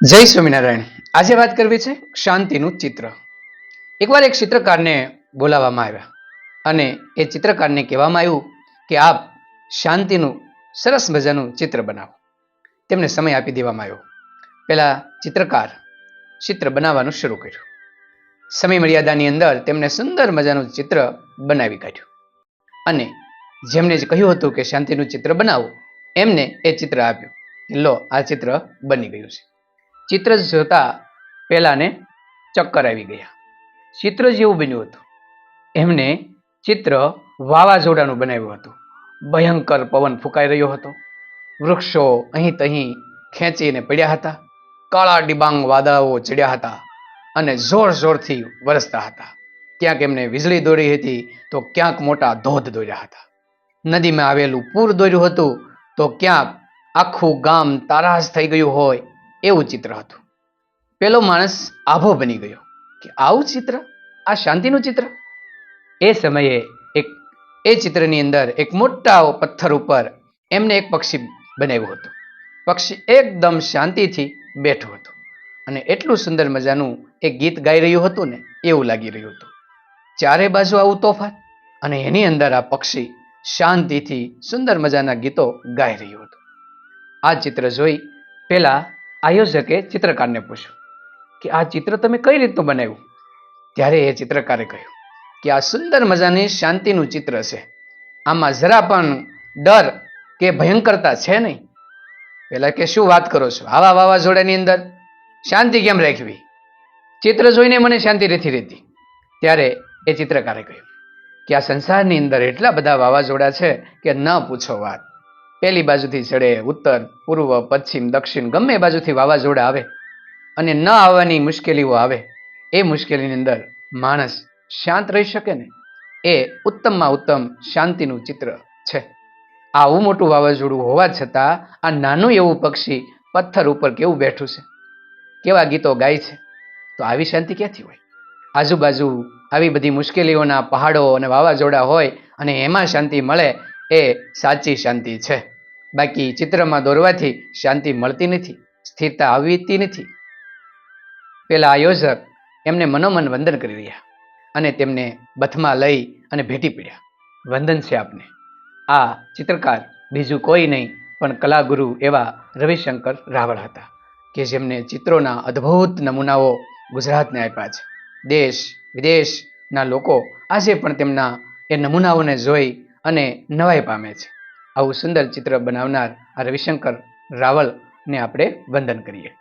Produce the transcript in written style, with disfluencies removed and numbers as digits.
જય સ્વામિનારાયણ। આજે વાત કરવી છે શાંતિનું ચિત્ર। એકવાર એક ચિત્રકારને બોલાવવામાં આવ્યા અને એ ચિત્રકારને કહેવામાં આવ્યું કે આપ શાંતિનું સરસ મજાનું ચિત્ર બનાવો। તેમને સમય આપી દેવામાં આવ્યો। પેલા ચિત્રકાર ચિત્ર બનાવવાનું શરૂ કર્યું। સમય મર્યાદાની અંદર તેમને સુંદર મજાનું ચિત્ર બનાવી કાઢ્યું અને જેમને કહ્યું હતું કે શાંતિનું ચિત્ર બનાવો એમને એ ચિત્ર આપ્યું। લો, આ ચિત્ર બની ગયું છે। ચિત્ર જોતા પેલાને ચક્કર આવી ગયા। ચિત્ર જેવું બન્યું હતું। એમને ચિત્ર વાવાઝોડાનું બનાવ્યું હતું। ભયંકર પવન ફૂંકાઈ રહ્યો હતો। વૃક્ષો અહીં તહીં ખેંચીને પડ્યા હતા। કાળા ડિબાંગ વાદળાઓ ચડ્યા હતા અને જોર જોરથી વરસતા હતા। ક્યાંક એમને વીજળી દોરી હતી તો ક્યાંક મોટા ધોધ દોર્યા હતા। નદીમાં આવેલું પૂર દોર્યું હતું તો ક્યાંક આખું ગામ તારાશ થઈ ગયું હોય એવું ચિત્ર હતું। પેલો માણસ આભો બની ગયો કે આવું ચિત્ર, આ શાંતિનું ચિત્ર। એ સમયે એ ચિત્રની અંદર એક મોટા પથ્થર ઉપર એમને એક પક્ષી બનાવ્યું હતું। પક્ષી એકદમ શાંતિથી બેઠું હતું અને એટલું સુંદર મજાનું એક ગીત ગાઈ રહ્યું હતું ને એવું લાગી રહ્યું હતું। ચારે બાજુ આવું તોફાન અને એની અંદર આ પક્ષી શાંતિથી સુંદર મજાના ગીતો ગાઈ રહ્યું હતું। આ ચિત્ર જોઈ પેલા આયોજકે ચિત્રકારને પૂછ્યું કે આ ચિત્ર તમે કઈ રીતનું બનાવ્યું? ત્યારે એ ચિત્રકારે કહ્યું કે આ સુંદર મજાની શાંતિનું ચિત્ર છે। આમાં જરા પણ ડર કે ભયંકરતા છે નહીં। પેલા કે શું વાત કરો છો? આવા વાવાઝોડાની અંદર શાંતિ કેમ રાખવી? ચિત્ર જોઈને મને શાંતિ નથી રહેતી। ત્યારે એ ચિત્રકારે કહ્યું કે આ સંસારની અંદર એટલા બધા વાવાઝોડા છે કે ન પૂછો વાત। પેલી બાજુથી ચડે, ઉત્તર, પૂર્વ, પશ્ચિમ, દક્ષિણ, ગમે બાજુથી વાવાઝોડા આવે અને ન આવવાની મુશ્કેલીઓ આવે, એ મુશ્કેલીની અંદર માણસ શાંત રહી શકે ને, એ ઉત્તમમાં ઉત્તમ શાંતિનું ચિત્ર છે। આવું મોટું વાવાઝોડું હોવા છતાં આ નાનું એવું પક્ષી પથ્થર ઉપર કેવું બેઠું છે, કેવા ગીતો ગાય છે, તો આવી શાંતિ ક્યાંથી હોય? આજુબાજુ આવી બધી મુશ્કેલીઓના પહાડો અને વાવાઝોડા હોય અને એમાં શાંતિ મળે, એ સાચી શાંતિ છે। બાકી ચિત્રમાં દોરવાથી શાંતિ મળતી નથી, સ્થિરતા આવતી નથી। પેલા આયોજક એમને મનોમન વંદન કરી રહ્યા અને તેમને બથમાં લઈ અને ભેટી પડ્યા। વંદન છે આપને। આ ચિત્રકાર બીજું કોઈ નહીં પણ કલાગુરુ એવા રવિશંકર રાવળ હતા કે જેમને ચિત્રોના અદ્ભુત નમૂનાઓ ગુજરાતને આપ્યા છે। દેશ વિદેશના લોકો આજે પણ તેમના એ નમૂનાઓને જોઈ અને નવાઈ પામે છે। આવું સુંદર ચિત્ર બનાવનાર આ રવિશંકર રાવળને આપણે વંદન કરીએ।